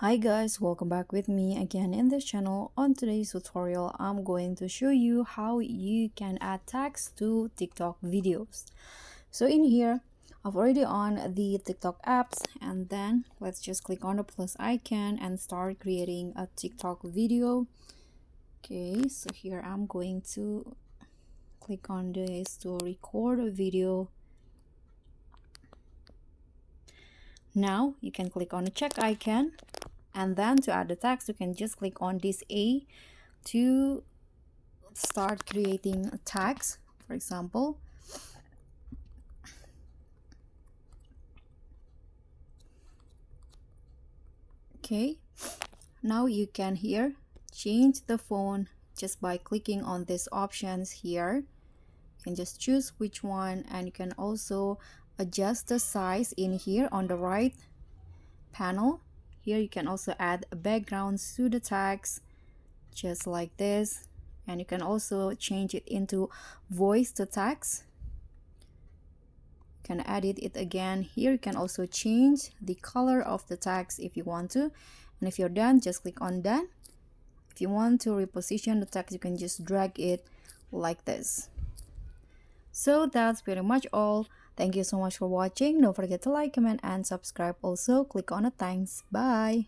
Hi guys, welcome back with me again in this channel. On today's tutorial, I'm going to show you how you can add tags to TikTok videos. So in here, I've already on the TikTok apps, and then let's just click on the plus icon and start creating a TikTok video. Okay, so here I'm going to click on this to record a video. Now you can click on the check icon, and then to add the text you can just click on this A to start creating tags. For example, okay, now you can here change the font just by clicking on these options here. You can just choose which one, and you can also adjust the size in here on the right panel. Here you can also add backgrounds to the tags just like this, and you can also change it into voice to text. You can edit it again. Here you can also change the color of the text if you want to, and if you're done, just click on done. If you want to reposition the text, you can just drag it like this. So that's pretty much all. Thank you so much for watching. Don't forget to like, comment, and subscribe. Also click on the thanks. Bye.